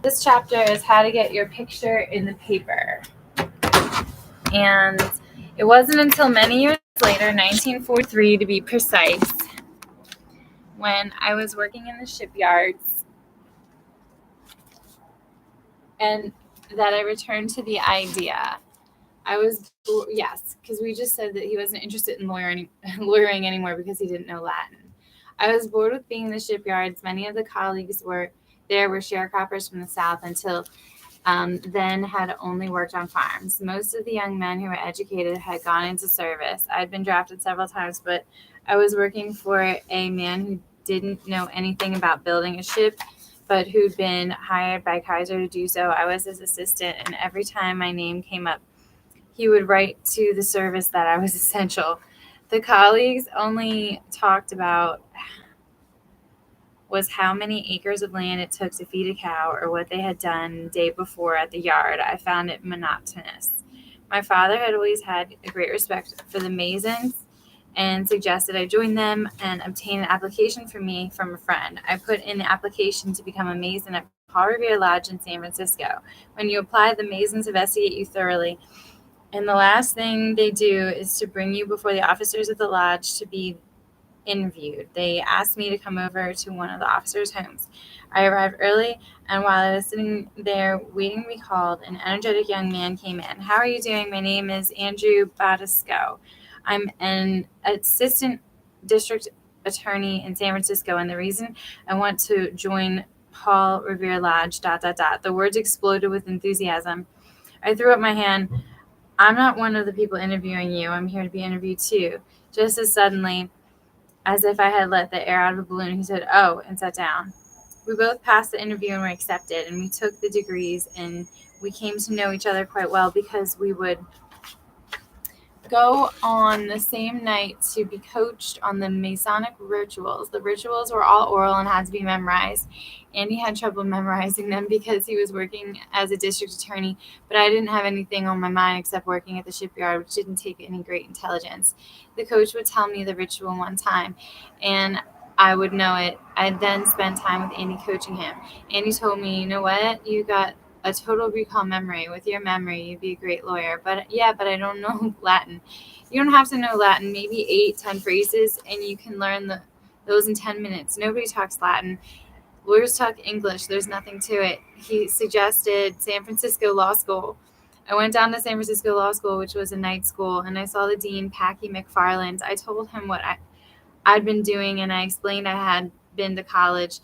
This chapter is how to get your picture in the paper. And it wasn't until many years later, 1943 to be precise, when I was working in the shipyards, and that I returned to the idea. Because we just said that he wasn't interested in lawyering anymore because he didn't know Latin. I was bored with being in the shipyards. Many of the colleagues were sharecroppers from the South until then had only worked on farms. Most of the young men who were educated had gone into service. I'd been drafted several times, but I was working for a man who didn't know anything about building a ship, but who'd been hired by Kaiser to do so. I was his assistant, and every time my name came up, he would write to the service that I was essential. The colleagues only talked about was how many acres of land it took to feed a cow or what they had done the day before at the yard. I found it monotonous. My father had always had a great respect for the Masons and suggested I join them and obtain an application for me from a friend. I put in the application to become a Mason at Paul Revere Lodge in San Francisco. When you apply, the Masons investigate you thoroughly, and the last thing they do is to bring you before the officers of the lodge to be interviewed. They asked me to come over to one of the officers' homes. I arrived early, and while I was sitting there waiting to be called, an energetic young man came in. "How are you doing? My name is Andrew Batisco. I'm an assistant district attorney in San Francisco, and the reason I want to join Paul Revere Lodge, ... The words exploded with enthusiasm. I threw up my hand. "I'm not one of the people interviewing you. I'm here to be interviewed too." Just as suddenly, as if I had let the air out of a balloon, he said, "Oh," and sat down. We both passed the interview and were accepted, and we took the degrees, and we came to know each other quite well because we would go on the same night to be coached on the Masonic rituals. The rituals were all oral and had to be memorized. Andy had trouble memorizing them because he was working as a district attorney, but I didn't have anything on my mind except working at the shipyard, which didn't take any great intelligence. The coach would tell me the ritual one time, and I would know it. I'd then spend time with Andy coaching him. Andy told me, "You know what? You got a total recall memory. With your memory, you'd be a great lawyer." But I don't know Latin. You don't have to know Latin, maybe 8-10 phrases, and you can learn those in 10 minutes. Nobody talks Latin. Lawyers talk English. There's nothing to it. He suggested San Francisco Law School. I went down to San Francisco Law School, which was a night school, and I saw the dean, Packy McFarland. I told him what I'd been doing, and I explained I had been to college.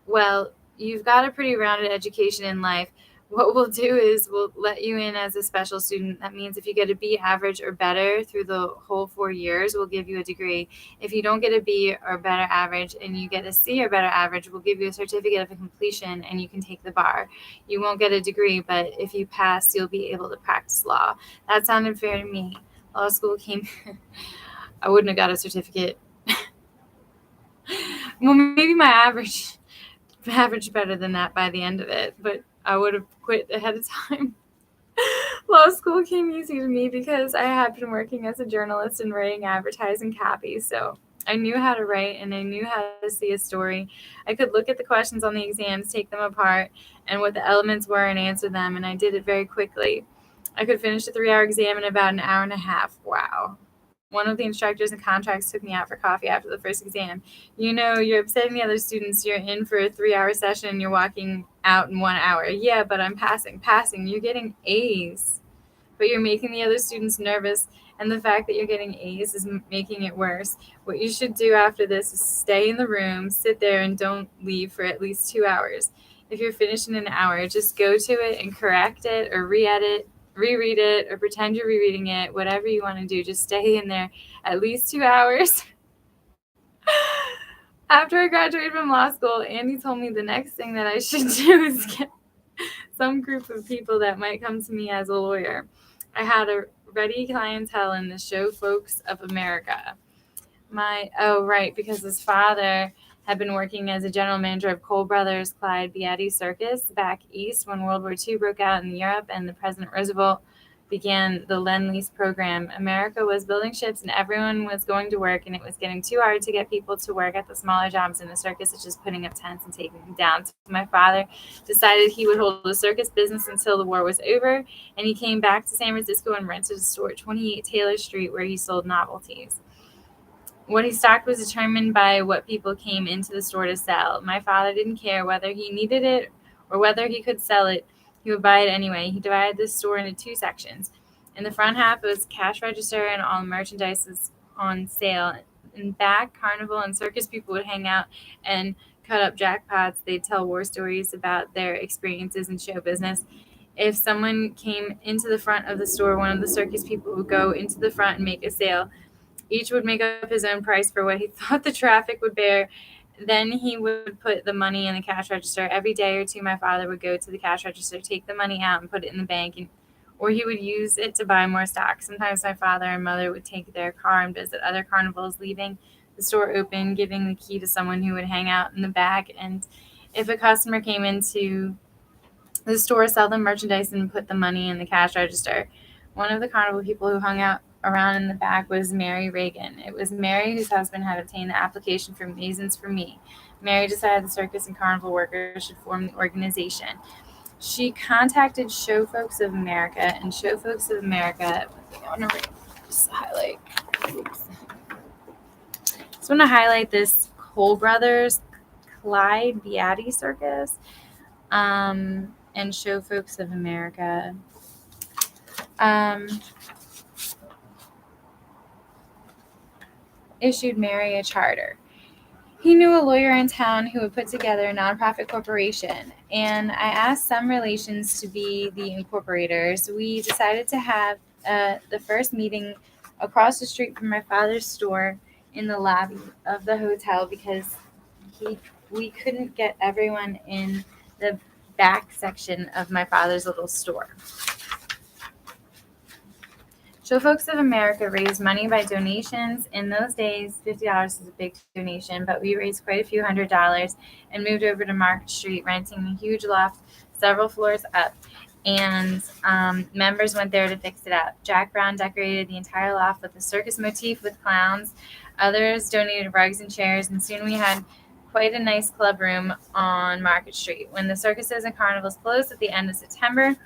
"Well, you've got a pretty rounded education in life. What we'll do is we'll let you in as a special student. That means if you get a B average or better through the whole 4 years, we'll give you a degree. If you don't get a B or better average and you get a C or better average, we'll give you a certificate of completion and you can take the bar. You won't get a degree, but if you pass, you'll be able to practice law." That sounded fair to me. Law school came. I wouldn't have got a certificate. Well, maybe my average better than that by the end of it, but I would have quit ahead of time. Law school came easy to me because I had been working as a journalist and writing advertising copy, so I knew how to write and I knew how to see a story. I could look at the questions on the exams, take them apart, and what the elements were and answer them, and I did it very quickly. I could finish a 3-hour exam in about an hour and a half. Wow. One of the instructors in contracts took me out for coffee after the first exam. "You know, you're upsetting the other students. You're in for a 3-hour session and you're walking out in 1 hour." "Yeah, but I'm passing. You're getting A's. But you're making the other students nervous, and the fact that you're getting A's is making it worse. What you should do after this is stay in the room, sit there, and don't leave for at least 2 hours. If you're finished in an hour, just go to it and correct it or reread it, or pretend you're rereading it, whatever you want to do. Just stay in there at least 2 hours." After I graduated from law school, Andy told me the next thing that I should do is get some group of people that might come to me as a lawyer. I had a ready clientele in the show folks of America. Because his father had been working as a general manager of Cole Brothers Clyde Beatty Circus back east when World War II broke out in Europe, and the President Roosevelt began the Lend-Lease program. America was building ships and everyone was going to work, and it was getting too hard to get people to work at the smaller jobs in the circus, such as putting up tents and taking them down. So my father decided he would hold a circus business until the war was over, and he came back to San Francisco and rented a store at 28 Taylor Street where he sold novelties. What he stocked was determined by what people came into the store to sell. My father didn't care whether he needed it or whether he could sell it. He would buy it anyway. He divided the store into two sections. In the front half was cash register and all merchandise was on sale. In back, carnival and circus people would hang out and cut up jackpots. They'd tell war stories about their experiences in show business. If someone came into the front of the store, one of the circus people would go into the front and make a sale. Each would make up his own price for what he thought the traffic would bear. Then he would put the money in the cash register. Every day or two, my father would go to the cash register, take the money out, and put it in the bank, or he would use it to buy more stock. Sometimes my father and mother would take their car and visit other carnivals, leaving the store open, giving the key to someone who would hang out in the back. And if a customer came into the store, sell them merchandise, and put the money in the cash register. One of the carnival people who hung out around in the back was Mary Reagan. It was Mary whose husband had obtained the application for Masons for Me. Mary decided the circus and carnival workers should form the organization. She contacted Show Folks of America, and Show Folks of America, I want to just highlight. Oops. Just want to highlight this Cole Brothers Clyde Beatty Circus. And Show Folks of America. Issued Mary a charter. He knew a lawyer in town who would put together a nonprofit corporation, and I asked some relations to be the incorporators. We decided to have the first meeting across the street from my father's store in the lobby of the hotel because we couldn't get everyone in the back section of my father's little store. Show Folks of America raised money by donations. In those days, $50 was a big donation, but we raised quite a few $100s and moved over to Market Street, renting a huge loft several floors up. And members went there to fix it up. Jack Brown decorated the entire loft with a circus motif with clowns. Others donated rugs and chairs, and soon we had quite a nice club room on Market Street. When the circuses and carnivals closed at the end of September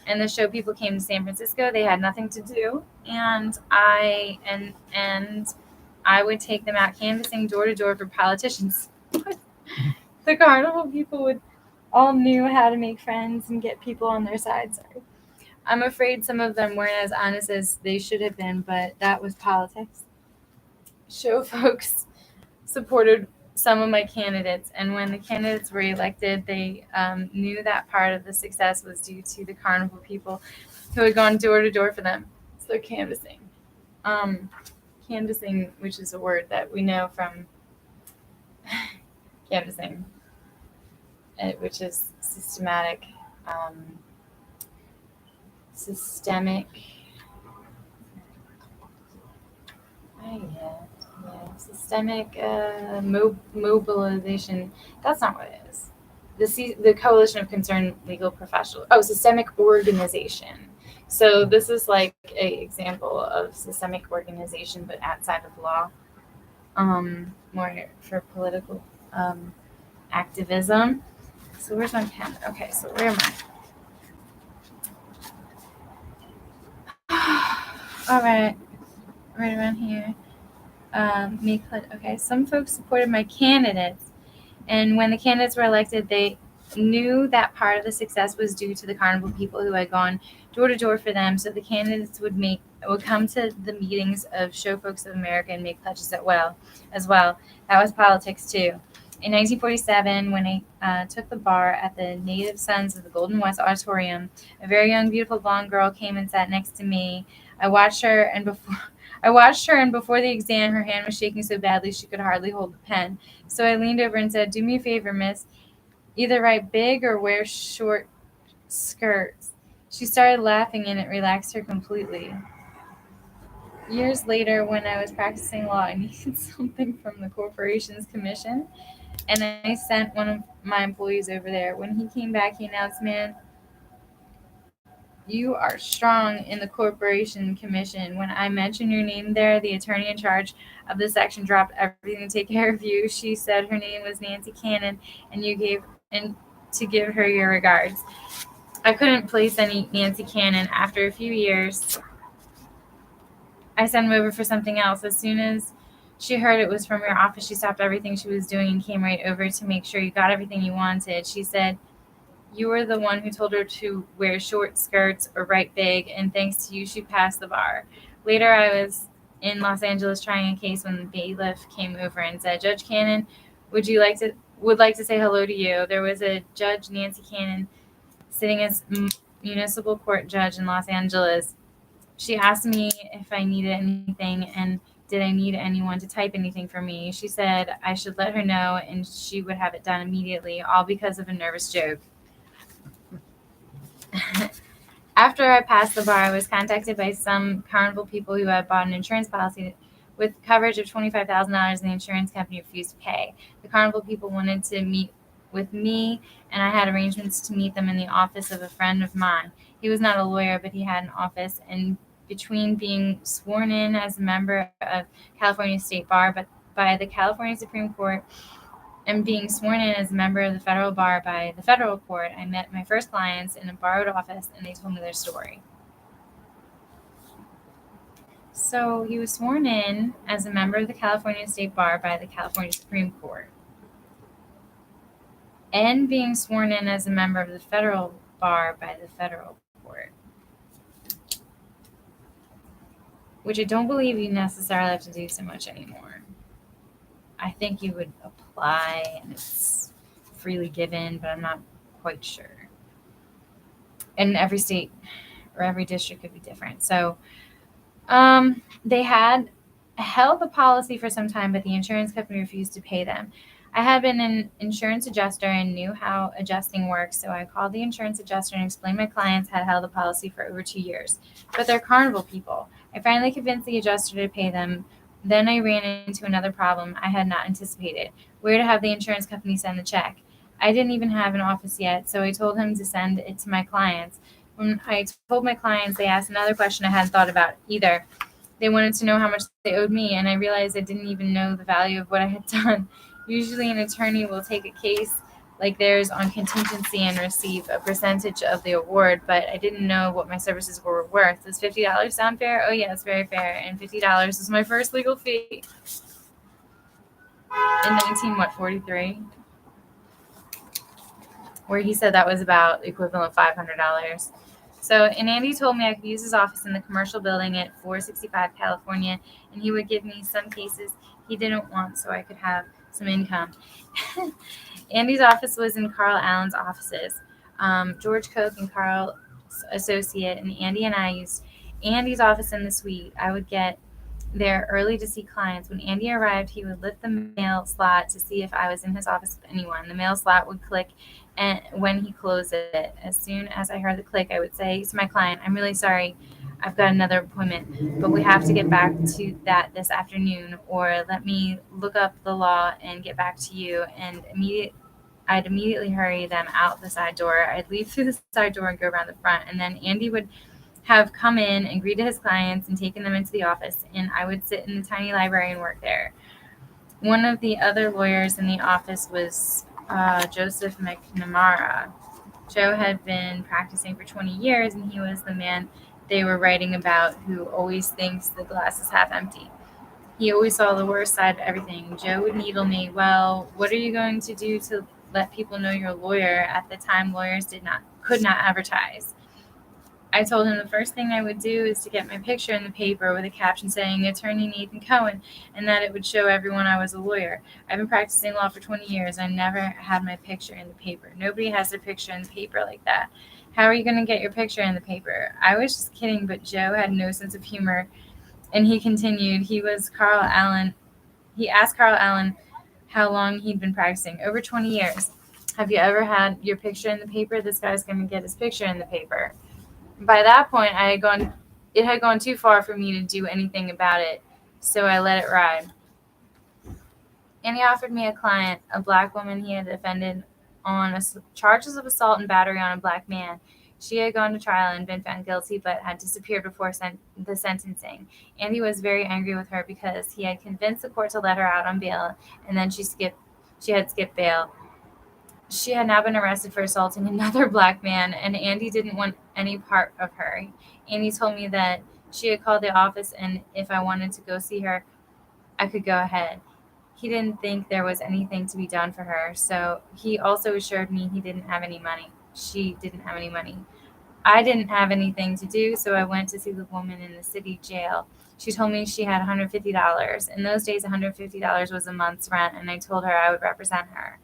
and the show people came to San Francisco, they had nothing to do, and I would take them out canvassing door to door for politicians. The carnival people all knew how to make friends and get people on their side. Sorry. I'm afraid some of them weren't as honest as they should have been, but that was politics. Show Folks supported some of my candidates, and when the candidates were elected, they knew that part of the success was due to the carnival people who had gone door to door for them. So canvassing. Canvassing, which is a word that we know from canvassing, which is systemic mobilization. That's not what it is. The Coalition of Concerned Legal Professionals. Oh, systemic organization. So this is like an example of systemic organization, but outside of law, more for political activism. So where's my pen? Okay, so where am I? All right around here. Okay, some folks supported my candidates, and when the candidates were elected, they knew that part of the success was due to the carnival people who had gone door to door for them. So the candidates would come to the meetings of Show Folks of America and make pledges as well. That was politics too. In 1947, when I took the bar at the Native Sons of the Golden West Auditorium, a very young, beautiful blonde girl came and sat next to me. I watched her, and before the exam, her hand was shaking so badly she could hardly hold the pen. So I leaned over and said, "Do me a favor, miss. Either write big or wear short skirts." She started laughing, and it relaxed her completely. Years later, when I was practicing law, I needed something from the Corporations Commission, and I sent one of my employees over there. When he came back, he announced, "Man, You are strong in the Corporation Commission. When I mentioned your name there, the attorney in charge of the section dropped everything to take care of you. She said her name was Nancy Cannon, and you gave and to give her your regards. I couldn't place any Nancy Cannon. After a few years, I sent him over for something else. As soon as she heard it was from your office, she stopped everything she was doing and came right over to make sure you got everything you wanted. She said you were the one who told her to wear short skirts or write big, and thanks to you, she passed the bar. Later, I was in Los Angeles trying a case when the bailiff came over and said, Judge Cannon, would like to say hello to you. There was a Judge Nancy Cannon sitting as municipal court judge in Los Angeles. She asked me if I needed anything and did I need anyone to type anything for me. She said I should let her know and she would have it done immediately, all because of a nervous joke. After I passed the bar, I was contacted by some Carnival people who had bought an insurance policy with coverage of $25,000, and the insurance company refused to pay. The Carnival people wanted to meet with me, and I had arrangements to meet them in the office of a friend of mine. He was not a lawyer, but he had an office, and between being sworn in as a member of California State Bar but by the California Supreme Court and being sworn in as a member of the federal bar by the federal court, I met my first clients in a borrowed office and they told me their story. So he was sworn in as a member of the California State Bar by the California Supreme Court and being sworn in as a member of the federal bar by the federal court, which I don't believe you necessarily have to do so much anymore. I think you would apply and it's freely given, but I'm not quite sure. And every state or every district could be different. So they had held the policy for some time, but the insurance company refused to pay them. I had been an insurance adjuster and knew how adjusting works, so I called the insurance adjuster and explained my clients had held the policy for over 2 years. But they're Carnival people. I finally convinced the adjuster to pay them. Then I ran into another problem I had not anticipated: where to have the insurance company send the check. I didn't even have an office yet, so I told him to send it to my clients. When I told my clients, they asked another question I hadn't thought about either. They wanted to know how much they owed me, and I realized I didn't even know the value of what I had done. Usually, an attorney will take a case like theirs on contingency and receive a percentage of the award, but I didn't know what my services were worth. Does $50 sound fair? Oh, yeah, it's very fair. And $50 was my first legal fee in 43, where he said that was about the equivalent of $500. So, and Andy told me I could use his office in the commercial building at 465 California, and he would give me some cases he didn't want so I could have some income. Andy's office was in Carl Allen's offices. George Koch and Carl's associate, and Andy and I used Andy's office in the suite. I would get there early to see clients. When Andy arrived, he would lift the mail slot to see if I was in his office with anyone. The mail slot would click, and when he closed it, as soon as I heard the click, I would say to my client, I'm really sorry, I've got another appointment, but we have to get back to that this afternoon, or let me look up the law and get back to you. And I'd immediately hurry them out the side door. I'd leave through the side door and go around the front, and then Andy would have come in and greeted his clients and taken them into the office, and I would sit in the tiny library and work there. One of the other lawyers in the office was Joseph McNamara. Joe had been practicing for 20 years, and he was the man they were writing about who always thinks the glass is half empty. He always saw the worst side of everything. Joe would needle me, well, what are you going to do to let people know you're a lawyer? At the time, lawyers could not advertise. I told him the first thing I would do is to get my picture in the paper with a caption saying Attorney Nathan Cohn, and that it would show everyone I was a lawyer. I've been practicing law for 20 years. I never had my picture in the paper. Nobody has their picture in the paper like that. How are you going to get your picture in the paper? I was just kidding, but Joe had no sense of humor, and he continued. He asked Carl Allen how long he'd been practicing. Over 20 years. Have you ever had your picture in the paper? This guy's going to get his picture in the paper. By that point, it had gone too far for me to do anything about it, so I let it ride. And he offered me a client, a black woman he had offended on charges of assault and battery on a black man. She had gone to trial and been found guilty, but had disappeared before the sentencing. Andy was very angry with her because he had convinced the court to let her out on bail, and then she had skipped bail. She had now been arrested for assaulting another black man, and Andy didn't want any part of her. Andy told me that she had called the office, and if I wanted to go see her, I could go ahead. He didn't think there was anything to be done for her, so he also assured me he didn't have any money. She didn't have any money. I didn't have anything to do, so I went to see the woman in the city jail. She told me she had $150. In those days, $150 was a month's rent, and I told her I would represent her.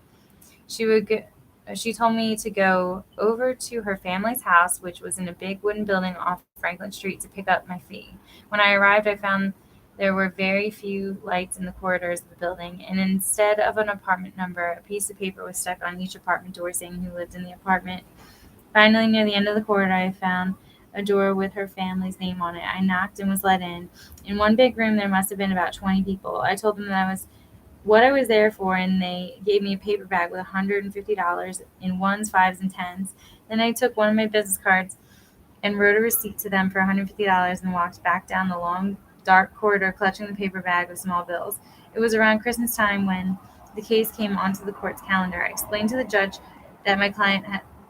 She told me to go over to her family's house, which was in a big wooden building off Franklin Street, to pick up my fee. When I arrived, I found there were very few lights in the corridors of the building, and instead of an apartment number, a piece of paper was stuck on each apartment door saying who lived in the apartment. Finally, near the end of the corridor, I found a door with her family's name on it. I knocked and was let in. In one big room, there must have been about 20 people. I told them that what I was there for, and they gave me a paper bag with $150 in ones, fives, and tens. Then I took one of my business cards and wrote a receipt to them for $150 and walked back down the long, dark corridor, clutching the paper bag with small bills. It was around Christmas time when the case came onto the court's calendar. I explained to the judge that my client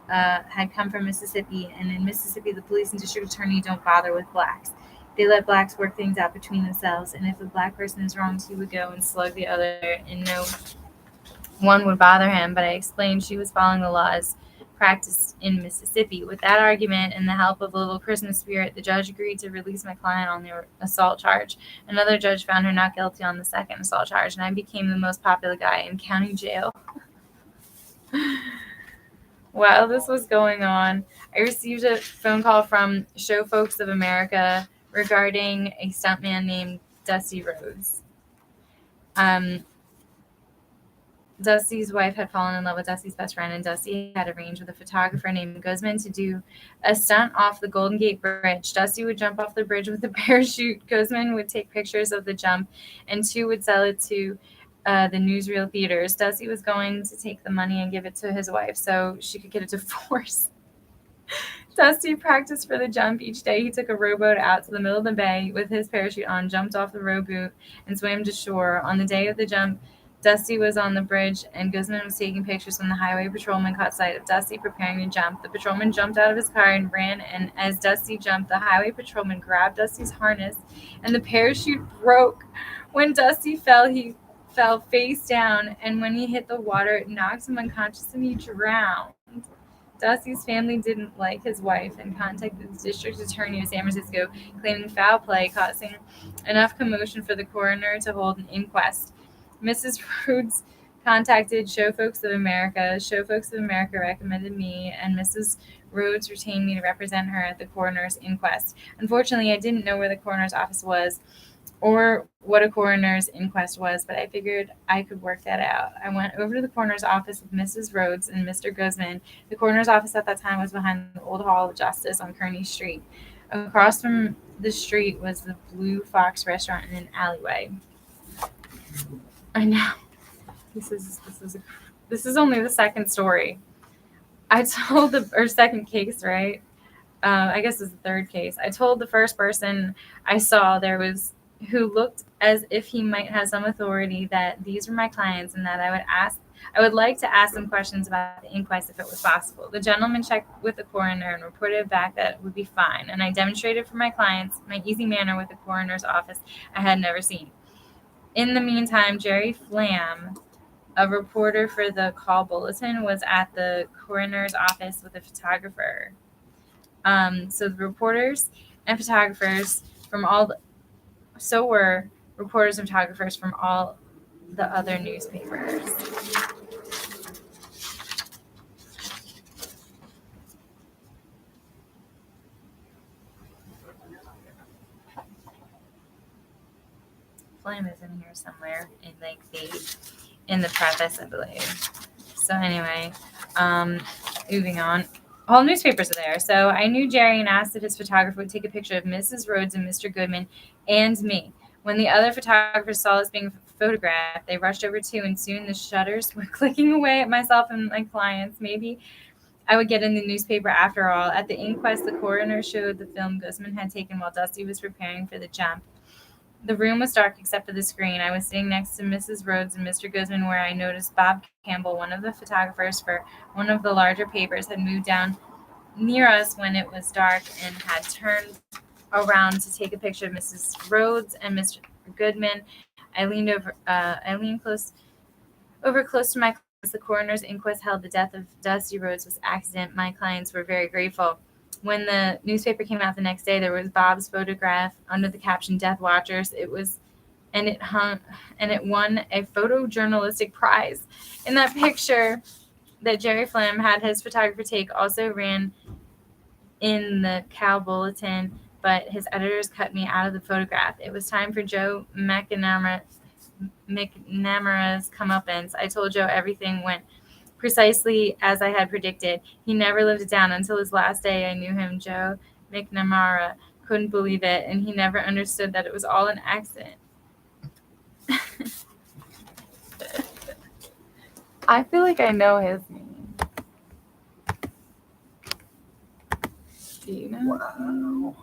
had come from Mississippi, and in Mississippi, the police and district attorney don't bother with blacks. They let blacks work things out between themselves, and if a black person is wronged, he would go and slug the other, and no one would bother him. But I explained she was following the laws practiced in Mississippi. With that argument and the help of a little Christmas spirit, the judge agreed to release my client on the assault charge. Another judge found her not guilty on the second assault charge, and I became the most popular guy in county jail. While this was going on, I received a phone call from Show Folks of America regarding a stuntman named Dusty Rhodes. Dusty's wife had fallen in love with Dusty's best friend, and Dusty had arranged with a photographer named Guzman to do a stunt off the Golden Gate Bridge. Dusty would jump off the bridge with a parachute. Guzman would take pictures of the jump, and would sell it to the newsreel theaters. Dusty was going to take the money and give it to his wife so she could get a divorce. Dusty practiced for the jump each day. He took a rowboat out to the middle of the bay with his parachute on, jumped off the rowboat, and swam to shore. On the day of the jump, Dusty was on the bridge, and Guzman was taking pictures when the highway patrolman caught sight of Dusty preparing to jump. The patrolman jumped out of his car and ran, and as Dusty jumped, the highway patrolman grabbed Dusty's harness, and the parachute broke. When Dusty fell, he fell face down, and when he hit the water, it knocked him unconscious, and he drowned. Dusty's family didn't like his wife and contacted the district attorney of San Francisco, claiming foul play, causing enough commotion for the coroner to hold an inquest. Mrs. Rhodes contacted Show Folks of America. Show Folks of America recommended me, and Mrs. Rhodes retained me to represent her at the coroner's inquest. Unfortunately, I didn't know where the coroner's office was or what a coroner's inquest was, but I figured I could work that out. I went over to the coroner's office with Mrs. Rhodes and Mr. Guzman. The coroner's office at that time was behind the Old Hall of Justice on Kearney Street. Across from the street was the Blue Fox restaurant in an alleyway. I know. This is only the second story. I told second case, right? I guess it's the third case. I told the first person I saw who looked as if he might have some authority that these were my clients and that I would like to ask them questions about the inquest if it was possible. The gentleman checked with the coroner and reported back that it would be fine, and I demonstrated for my clients my easy manner with the coroner's office I had never seen. In the meantime, Jerry Flam, a reporter for the Call Bulletin, was at the coroner's office with a photographer. So the reporters and photographers were reporters and photographers from all the other newspapers. Flame is in here somewhere in the preface, I believe. So anyway, moving on. All newspapers are there. So I knew Jerry and asked if his photographer would take a picture of Mrs. Rhodes and Mr. Goodman and me. When the other photographers saw us being photographed, they rushed over too, and soon the shutters were clicking away at myself and my clients. Maybe I would get in the newspaper after all. At the inquest, the coroner showed the film Guzman had taken while Dusty was preparing for the jump. The room was dark except for the screen. I was sitting next to Mrs. Rhodes and Mr. Guzman, where I noticed Bob Campbell, one of the photographers for one of the larger papers, had moved down near us when it was dark and had turned around to take a picture of Mrs. Rhodes and Mr. Goodman. I leaned close to my clients. The coroner's inquest held the death of Dusty Rhodes was accident. My clients were very grateful. When the newspaper came out the next day, there was Bob's photograph under the caption "Death Watchers." It won a photojournalistic prize. In that picture that Jerry Flam had his photographer take also ran in the Cal Bulletin, but his editors cut me out of the photograph. It was time for Joe McNamara's comeuppance. I told Joe everything went precisely as I had predicted. He never lived it down until his last day. I knew him. Joe McNamara couldn't believe it, and he never understood that it was all an accident. I feel like I know his name. Do you know? Wow.